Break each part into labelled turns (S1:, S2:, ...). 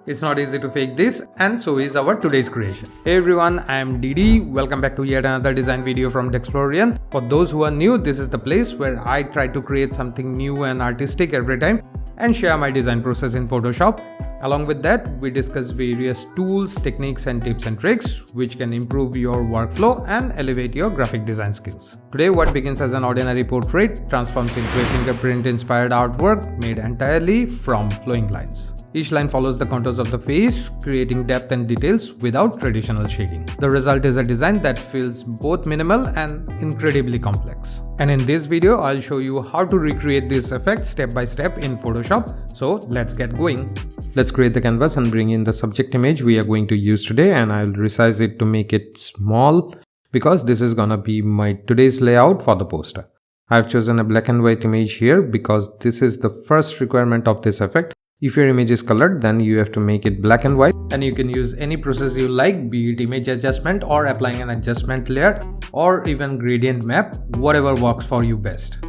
S1: It's not easy to fake this, and so is our today's creation. Hey everyone, I am Didi. Welcome back to yet another design video from Dexplorion. For those who are new, this is the place where I try to create something new and artistic every time and share my design process in Photoshop. Along with that, we discuss various tools, techniques and tips and tricks which can improve your workflow and elevate your graphic design skills. Today, what begins as an ordinary portrait transforms into a fingerprint-inspired artwork made entirely from flowing lines. Each line follows the contours of the face, creating depth and details without traditional shading. The result is a design that feels both minimal and incredibly complex. And in this video, I'll show you how to recreate this effect step by step in Photoshop. So let's get going. Let's create the canvas and bring in the subject image we are going to use today, and I'll resize it to make it small because this is gonna be my today's layout for the poster. I've chosen a black and white image here because this is the first requirement of this effect. If your image is colored, then you have to make it black and white, and you can use any process you like, be it image adjustment or applying an adjustment layer or even gradient map, whatever works for you best.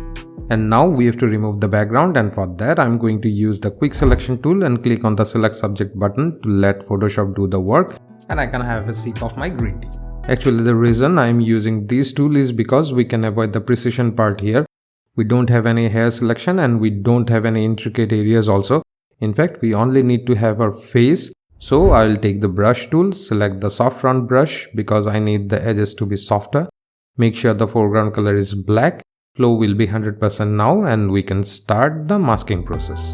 S1: And now we have to remove the background, and for that I'm going to use the quick selection tool and click on the select subject button to let Photoshop do the work, and I can have a sip of my green tea. Actually, the reason I'm using this tool is because we can avoid the precision part here. We don't have any hair selection and we don't have any intricate areas also. In fact, we only need to have our face. So I'll take the brush tool, select the soft round brush because I need the edges to be softer. Make sure the foreground color is black. Flow will be 100% now, and we can start the masking process.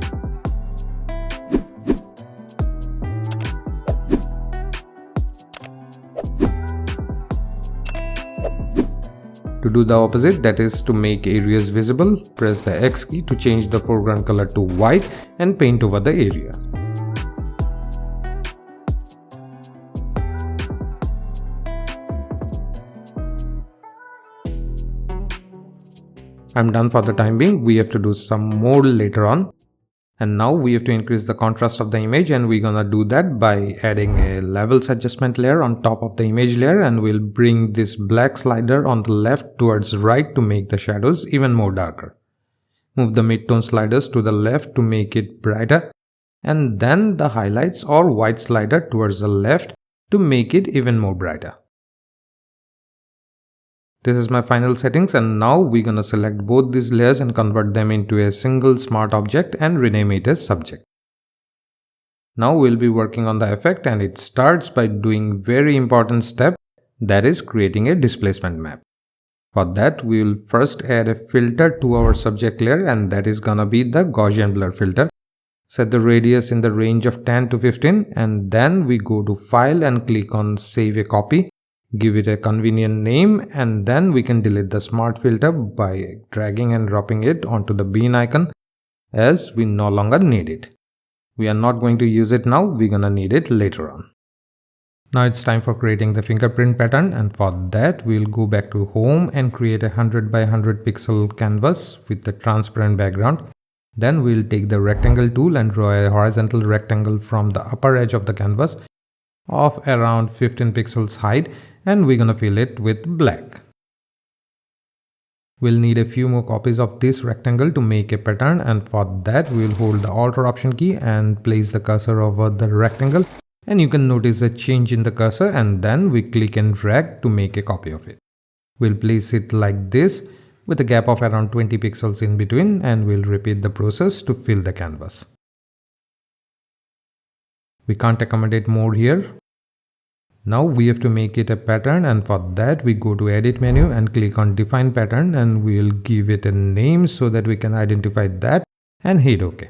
S1: To do the opposite, that is to make areas visible, press the X key to change the foreground color to white and paint over the area. I'm done for the time being. We have to do some more later on. And now we have to increase the contrast of the image, and we're gonna do that by adding a levels adjustment layer on top of the image layer, and we'll bring this black slider on the left towards right to make the shadows even more darker. Move the midtone sliders to the left to make it brighter, and then the highlights or white slider towards the left to make it even more brighter. This is my final settings, and now we're gonna select both these layers and convert them into a single smart object and rename it as subject. Now we'll be working on the effect, and it starts by doing very important step, that is creating a displacement map. For that, we will first add a filter to our subject layer, and that is gonna be the Gaussian blur filter. Set the radius in the range of 10 to 15, and then we go to File and click on Save a Copy. Give it a convenient name, and then we can delete the smart filter by dragging and dropping it onto the bean icon, as we no longer need it. We are not going to use it now, we're gonna need it later on. Now it's time for creating the fingerprint pattern, and for that we'll go back to home and create a 100 by 100 pixel canvas with the transparent background. Then we'll take the rectangle tool and draw a horizontal rectangle from the upper edge of the canvas of around 15 pixels height, and we're gonna fill it with black. We'll need a few more copies of this rectangle to make a pattern, and for that we'll hold the Alt or Option key and place the cursor over the rectangle, and you can notice a change in the cursor, and then we click and drag to make a copy of it. We'll place it like this with a gap of around 20 pixels in between, and we'll repeat the process to fill the canvas. We can't accommodate more here. Now we have to make it a pattern, and for that we go to Edit menu and click on Define Pattern, and we'll give it a name so that we can identify that and hit OK.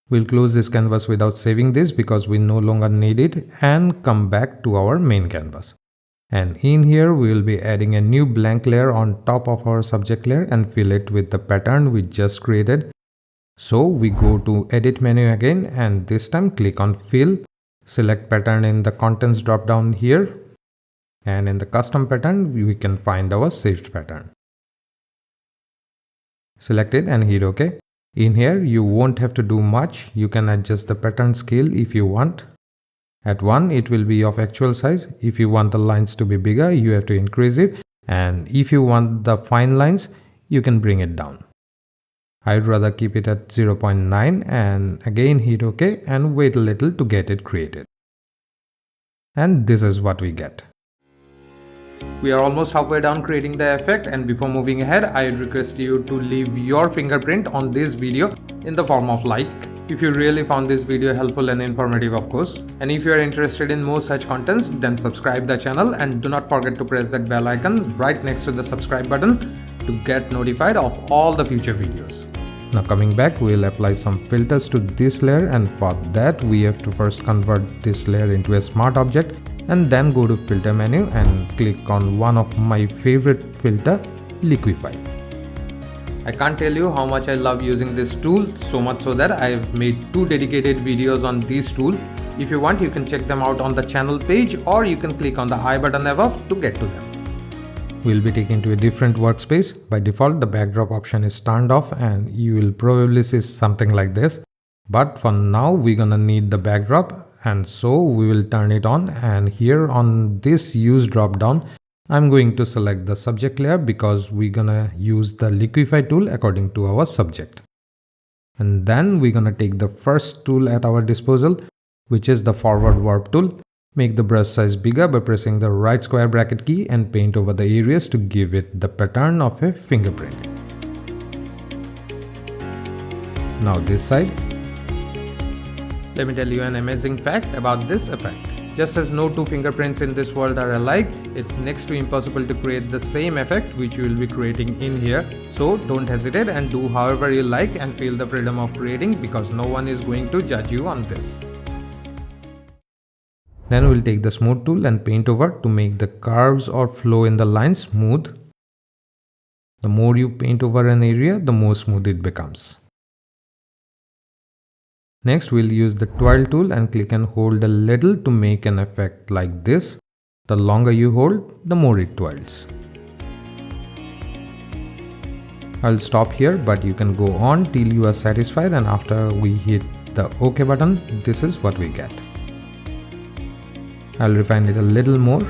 S1: We'll close this canvas without saving this because we no longer need it, and come back to our main canvas. And in here we will be adding a new blank layer on top of our subject layer and fill it with the pattern we just created. So we go to Edit menu again, and this time click on Fill. Select pattern in the contents drop down here, and in the custom pattern we can find our saved pattern. Select it and hit OK. In here you won't have to do much. You can adjust the pattern scale if you want. At 1 it will be of actual size. If you want the lines to be bigger, you have to increase it, and if you want the fine lines, you can bring it down. I'd rather keep it at 0.9 and again hit OK and wait a little to get it created. And this is what we get. We are almost halfway down creating the effect, and before moving ahead, I request you to leave your fingerprint on this video in the form of like, if you really found this video helpful and informative, of course. And if you are interested in more such contents, then subscribe the channel and do not forget to press that bell icon right next to the subscribe button to get notified of all the future videos. Now coming back, we'll apply some filters to this layer, and for that we have to first convert this layer into a smart object and then go to filter menu and click on one of my favorite filter, Liquify. I can't tell you how much I love using this tool, so much so that I have made 2 dedicated videos on this tool. If you want, you can check them out on the channel page, or you can click on the I button above to get to them. We'll be taken to a different workspace. By default, the backdrop option is turned off and you will probably see something like this. But for now, we're gonna need the backdrop, and so we will turn it on, and here on this use drop down, I'm going to select the subject layer because we're gonna use the Liquify tool according to our subject. And then we're gonna take the first tool at our disposal, which is the forward warp tool. Make the brush size bigger by pressing the right square bracket key and paint over the areas to give it the pattern of a fingerprint. Now this side. Let me tell you an amazing fact about this effect. Just as no 2 fingerprints in this world are alike, it's next to impossible to create the same effect which you will be creating in here. So don't hesitate and do however you like and feel the freedom of creating, because no one is going to judge you on this. Then we'll take the smooth tool and paint over to make the curves or flow in the line smooth. The more you paint over an area, the more smooth it becomes. Next, we'll use the twirl tool and click and hold a little to make an effect like this. The longer you hold, the more it twirls. I'll stop here, but you can go on till you are satisfied, and after we hit the OK button, this is what we get. I'll refine it a little more.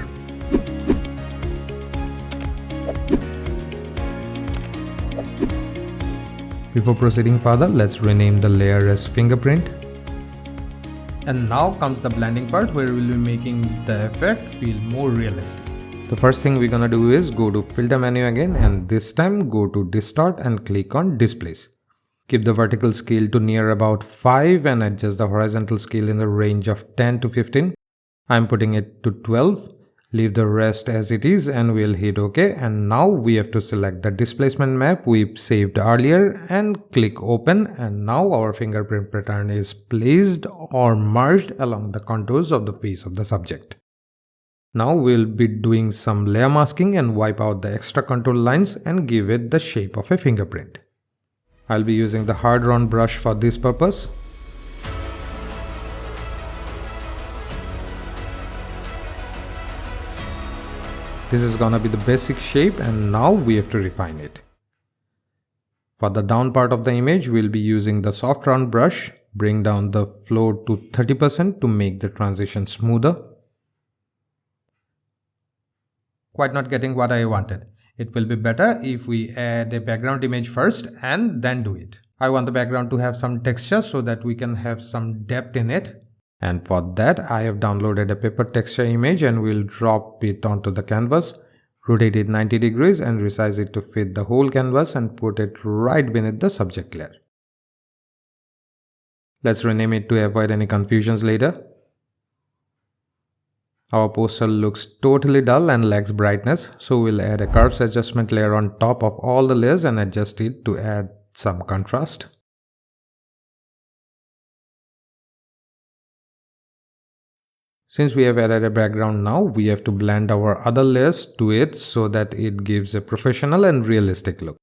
S1: Before proceeding further, let's rename the layer as fingerprint. And now comes the blending part, where we'll be making the effect feel more realistic. The first thing we're gonna do is go to filter menu again, and this time go to distort and click on displace. Keep the vertical scale to near about 5 and adjust the horizontal scale in the range of 10 to 15. I'm putting it to 12. Leave the rest as it is and we'll hit OK. And now we have to select the displacement map we saved earlier and click open, and now our fingerprint pattern is placed or merged along the contours of the face of the subject. Now we'll be doing some layer masking and wipe out the extra contour lines and give it the shape of a fingerprint. I'll be using the hard round brush for this purpose. This is gonna be the basic shape, and now we have to refine it. For the down part of the image, we'll be using the soft round brush. Bring down the flow to 30% to make the transition smoother. Quite not getting what I wanted. It will be better if we add a background image first and then do it. I want the background to have some texture so that we can have some depth in it. And for that, I have downloaded a paper texture image and we'll drop it onto the canvas, rotate it 90 degrees and resize it to fit the whole canvas and put it right beneath the subject layer. Let's rename it to avoid any confusions later. Our poster looks totally dull and lacks brightness, so we'll add a curves adjustment layer on top of all the layers and adjust it to add some contrast. Since we have added a background now, we have to blend our other layers to it so that it gives a professional and realistic look.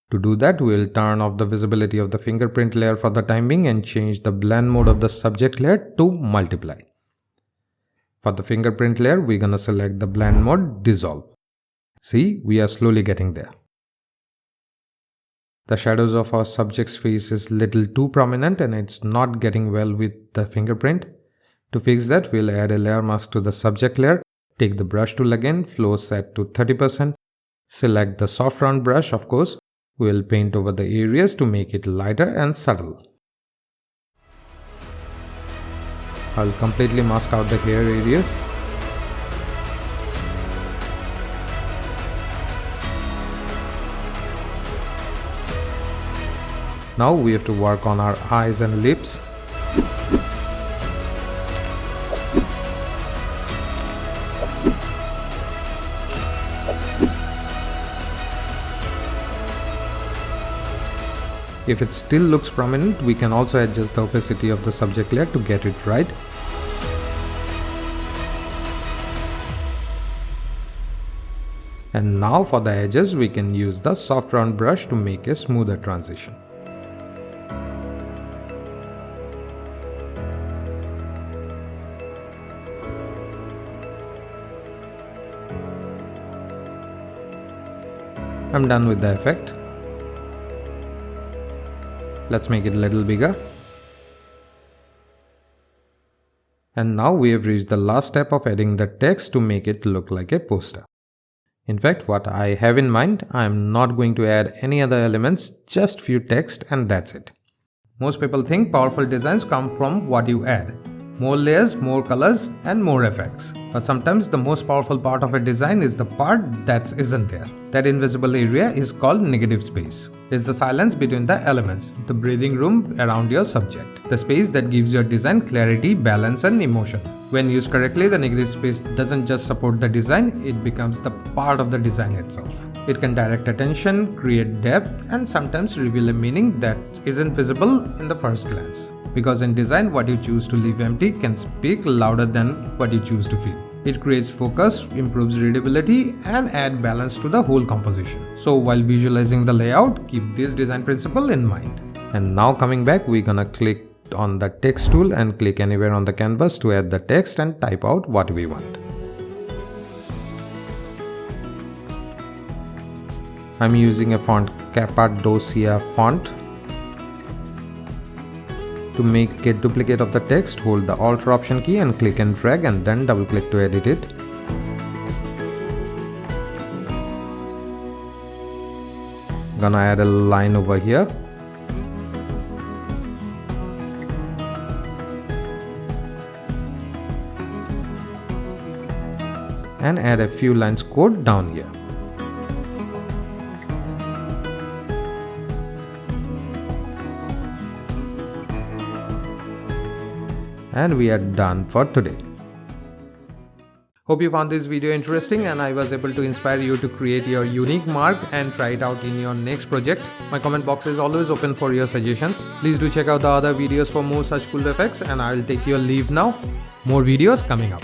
S1: To do that, we'll turn off the visibility of the fingerprint layer for the time being and change the blend mode of the subject layer to multiply. For the fingerprint layer, we're gonna select the blend mode dissolve. See, we are slowly getting there. The shadows of our subject's face is little too prominent and it's not getting well with the fingerprint. To fix that, we'll add a layer mask to the subject layer. Take the brush tool again, flow set to 30%. Select the soft round brush, of course. We'll paint over the areas to make it lighter and subtle. I'll completely mask out the hair areas. Now we have to work on our eyes and lips. If it still looks prominent, we can also adjust the opacity of the subject layer to get it right. And now for the edges, we can use the soft round brush to make a smoother transition. I'm done with the effect. Let's make it a little bigger. And now we have reached the last step of adding the text to make it look like a poster. In fact, what I have in mind, I am not going to add any other elements, just few text and that's it. Most people think powerful designs come from what you add. More layers, more colors and more effects. But sometimes the most powerful part of a design is the part that isn't there. That invisible area is called negative space. It's the silence between the elements, the breathing room around your subject. The space that gives your design clarity, balance and emotion. When used correctly, the negative space doesn't just support the design, it becomes the part of the design itself. It can direct attention, create depth and sometimes reveal a meaning that isn't visible in the first glance. Because in design, what you choose to leave empty can speak louder than what you choose to feel. It creates focus, improves readability and adds balance to the whole composition. So while visualizing the layout, keep this design principle in mind. And now coming back, we're gonna click on the text tool and click anywhere on the canvas to add the text and type out what we want. I'm using a font Cappadocia font. To make a duplicate of the text, hold the Alt or Option key and click and drag and then double click to edit it. Gonna add a line over here. And add a few lines code down here. And we are done for today. Hope you found this video interesting and I was able to inspire you to create your unique mark and try it out in your next project. My comment box is always open for your suggestions. Please do check out the other videos for more such cool effects and I'll take your leave now. More videos coming up.